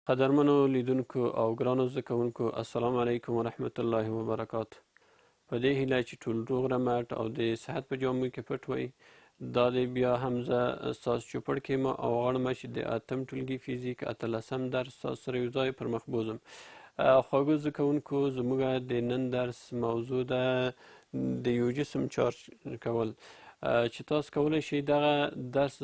قدرمنو لیدونکو او ګرانو زده کوونکو السلام علیکم ورحمت الله وبرکاته. په دې هیله چې ټول روغ رمټ او د صحت په جامو کې پټ وئ. دا دی بیا حمزه ستاسو چوپړ کې ما او غواړم چې د اتم ټولګي فیزیک اتلسم درس ستاسو سره یو ځای پر مخ بوځم. خواږه زده کوونکو زموږ د نن درس موضوع ده د یو جسم چارج کول. چې تاسو کولی شئ دغه درس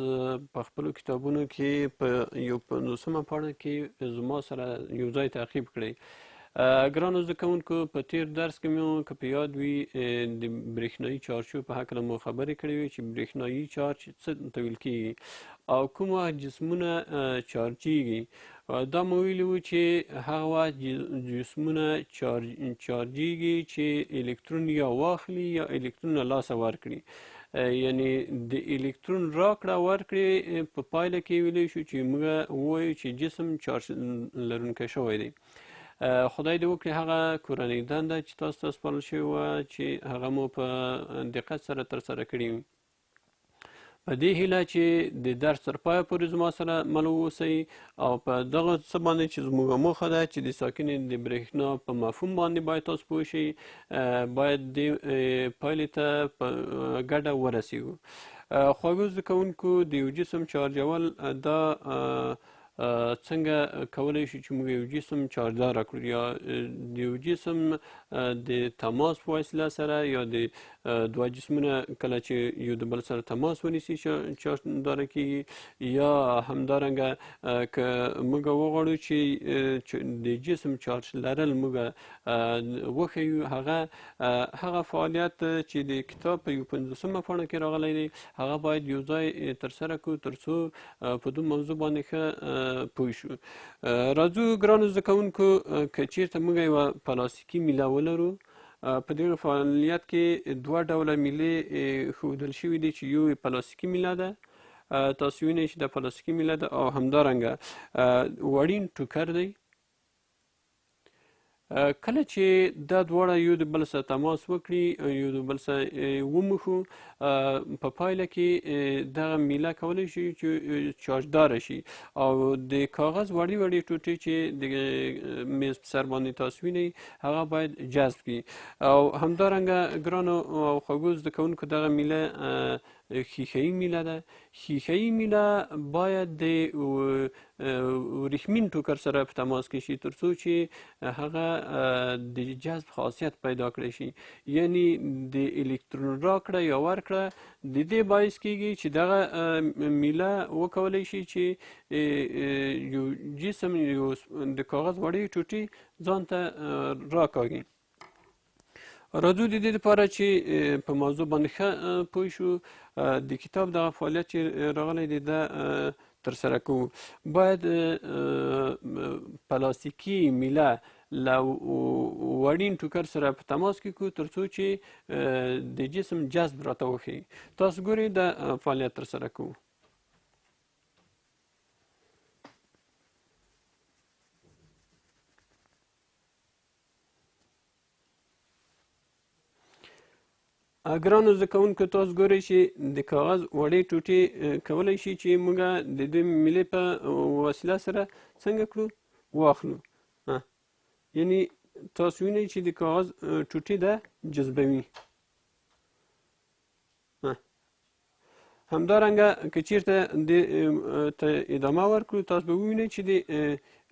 په خپلو کتابونو کې په یو 50مه پاڼه کې زما سره یو ځای تعقیب کړئ. ګرانو زده کوونکو په تیر درس کې مو که په یاد وي د برېښنایي چارجو په هکله مو خبرې کړې وې چې برېښنایي چارج څه ته ویل کېږي او کوم وخت جسمونه چارجیږي. دا مو ویلي وو چې هغه وخت جسمونه چارجیږي چې الکترون یا واخلي یا الکترون له لاسه ورکړي. یعنی د الکترون راکړه ورکړې په پایله کې ویلی شو چې موږ ووایو چې جسم چارج لرونکی شوی دی. خدای دې وکړي هغه کورنۍ دنده چې تاسو ته سپارل شوې وه چې هغه مو په دقت سره ترسره کړې وي. په دې هیله چې د درس تر پایه پورې زما سره مل واوسئ او په دغه څه باندې چې زموږ موخه ده چې د ساکنې د برېښنا په مفهوم باندې باید تاسو پوه شئ، باید دې پایلې ته په ګډه ورسیږو. خواږه زده کوونکو د یو جسم چارجول دا څنګه کولی شو چې موږ یو جسم چارجداره کړو یا د یو جسم د تماس په وسیله سره یا د دوه جسمونه کله چې یو د بل سره تماس ونیسي چارجداره کېږي، یا همدارنګه که موږ وغواړو چې د جسم چارج لرل موږ وښیو، هغه فعالیت چې د کتاب په یو 50مه پاڼه کې راغلی دی هغه باید یو ځای ترسره کړو تر څو په دې موضوع باندې ښه پوه شو. راځو ګرانو زده کوونکو، که چیرته موږ یوه پلاستیکي میله ولرو، په دغه فعالیت کې دوه ډوله میلې ښودل شوي دي چې یو پلاستیکي میله ده، تاسو وینئ چې دا پلاستیکي میله ده، او همدارنګه وړین ټوکر دی. کله چې دا دواړه یو د بل سره تماس وکړي، یو د بل سره وموښو، په پایله کې دغه میله کولی شي چې چارجداره شي او د کاغذ وړې وړې ټوټې چې د میز په سر باندې تاسو وینئ هغه باید جذب کړي. او همدارنګه ګرانو او خوږو زده کوونکو دغه میله ښیښه‌یي میله ده. ښیښه‌یي میله باید د وریښمین ټوکر سره په تماس کې شي تر څو چې هغه د جذب خاصیت پیدا کړی شي، یعنی د الکترون راکړه یا ورکړه د دې باعث کېږي چې دغه میله وکولی شي چې یو جسم یو د کاغذ وړې ټوټې ځان ته راکاږي. راځو د دې لپاره چې په موضوع باندې ښه پوه شو، د کتاب دغه فعالیت چې راغلی دی دا ترسره کوو. باید پلاستیکي میله له وړین ټوکر سره په تماس کې کړو تر څو چې د جسم جذب راته وښیي. تاسو ګورئ دا فعالیت ترسره کوو. ګرانو زده کوونکو، تاسو ګورئ چې د کاغذ وړې ټوټې کولی شي چې موږ د دې میلې په وسیله سره څنګه کړو، واخلو. یعنی تاسو وینئ چې د کاغذ ټوټې ده جذبوي. همدارنګه که چیرته دې ته ادامه ورکړو تاسو به ووینئ چې د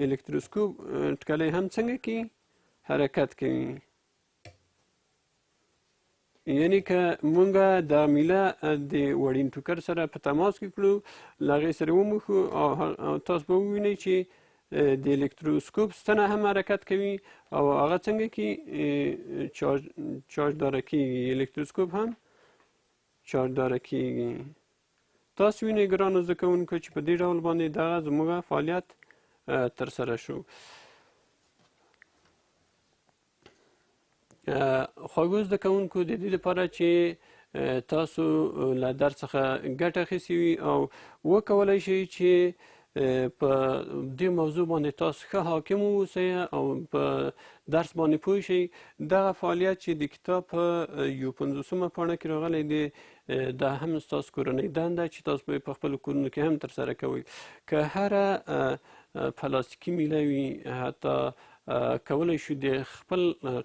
الکتروسکوپ ټکلی هم څنګه کوي، حرکت کوي. یعنی که مونږ دا میله د وړین ټوکر سره په تماس کې کړو، له هغې سره وموښو او تاسو به ووینئ چې د الکتروسکوپ ستنه هم حرکت کوي او هغه څنګه کې چارجداره کېږي، الکتروسکوپ هم چارجداره کېږي. تاسو وینئ ګرانو زده کوونکو چې په دې ډول باندې دغه زموږ فعالیت ترسره شو. خواږه زده کوونکو، د دې لپاره چې تاسو له درس څخه ګټه اخیستې وي او وکولی شئ چې په دې موضوع باندې تاسو ښه حاکم واوسئ او په درس باندې پوه شئ، دغه فعالیت چې د کتاب په یو 50مه پاڼه کې راغلی دی دا هم ستاسو کورنۍ دنده چې تاسو به یې په خپلو کورونو کې هم ترسره کوئ. که هره پلاستیکي میله وي، حتی کولی شو د خپل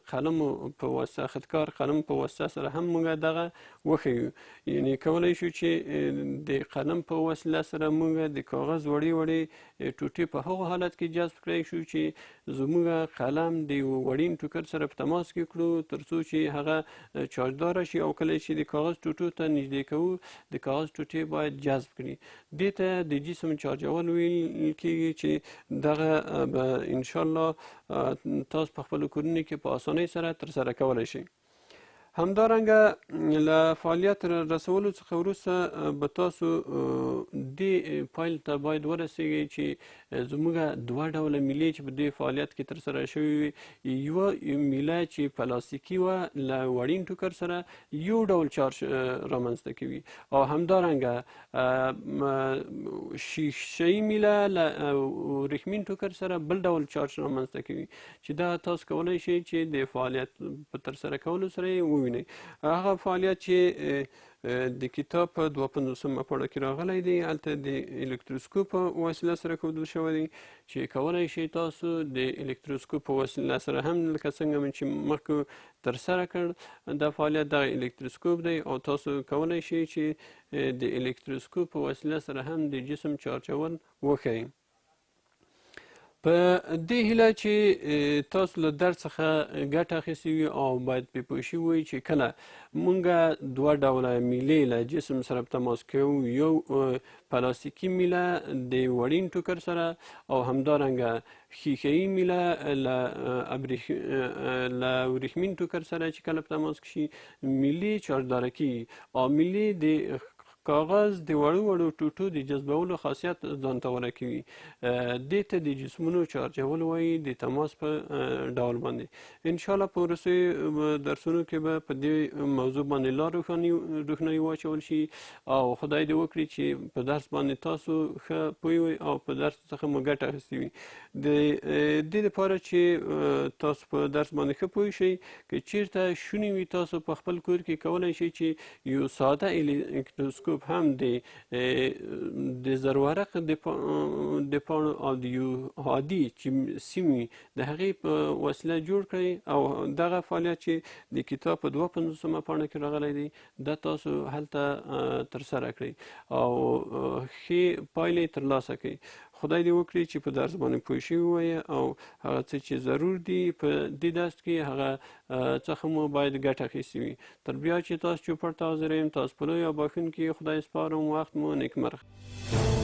قلم په واسطه خودکار قلم په واسطه سره هم موږ دغه وښیو. یعنې کولی شو چې د قلم په وسیله سره موږ د کاغذ وړې ټوټې په هغه حالت کې جذب کړی شو چې زموږ قلم د یو وړین ټوکر سره په تماس کې کړو تر څو چې هغه چارجداره شي، او کله چې د کاغذ ټوټو ته نږدې کوو د کاغذ ټوټې باید جذب کړي. دې ته د جسم چارجول ویل کېږي چې دغه به انشاءالله تاسو په خپلو کورونو کې په اسانۍ سره ترسره کولی شئ. همدارنګه له فعالیت رسولو څخه وروسته به تاسو دې پایل ته باید ورسیږئ چې زموږ دوه ډوله میلې چې په دې فعالیت کې ترسره شوې وي، یوه میله چې پلاستیکي وه له وړین ټوکر سره یو ډول چارج رامنځته کوي، او همدارنګه شیشه‌یي میله له ورېښمین ټوکر سره بل ډول چارج رامنځته کوي، چې دا تاسو کولی شئ چې د فعالیت په ترسره کولو سره یې ووینئ. هغه فعالیت چې د کتاب په 52مه پاڼه کې راغلی دی، هلته د الکتروسکوپ په وسیله سره ښودل شوی دی چې کولی شئ تاسو د الکتروسکوپ په وسیله سره هم لکه څنګه مې چې مخکې ترسره کړ دا فعالیت دغه الکتروسکوپ دی، او تاسو کولی شئ چې د الکتروسکوپ په وسیله سره هم د جسم چارجول وښیئ. په دې هیله چې تاسو له درس څخه ګټه اخیستې وي او باید پرې پوه شوي وئ چې کله موږ دوه ډوله میلې له جسم سره په تماس کوو، یو پلاستیکي میله د وړین ټوکر سره او همدارنګه ښیښه‌یي میله له ورېښمین ټوکر سره چې کله په تماس کې شي میلې چارجداره کېږي، او میلې د کاغذ د وړو ټوټو د جذبولو خاصیت ځانته غوره کوي. دې ته د جسمونو چارجول وایي د تماس په ډول باندې. انشاءالله په وروستیو درسونو کې به په دې موضوع باندې لا روښنایي واچول شي، او خدای دې وکړي چې په درس باندې تاسو ښه پوه وئ او په درس څخه مو ګټه اخیستې وي. د دې لپاره چې تاسو په درس باندې ښه پوه شئ، که چیرته شونې وي تاسو په خپل کور کې کولی شئ چې یو ساده الکتروسکوپ هم د زرورق د پاڼو او د یو عادي چې سیم وي د هغې په وسیله جوړ کړئ، او دغه فعالیت چې د کتاب په 52مه پاڼه کې راغلی دی دا تاسو هلته ترسره کړئ او ښې پایلې ترلاسه کړئ. خدای دې وکړي چې په درس باندې پوه شوي وئ، او هغه څه چې ضرور دي په دې درس کې هغه څخه مو باید ګټه اخیستې وي. تر بیا چې تاسو چوپړ ته حاضر یم، تاسو په لوی او بښونکي خدای سپارم. وخت مو نیکمرغه.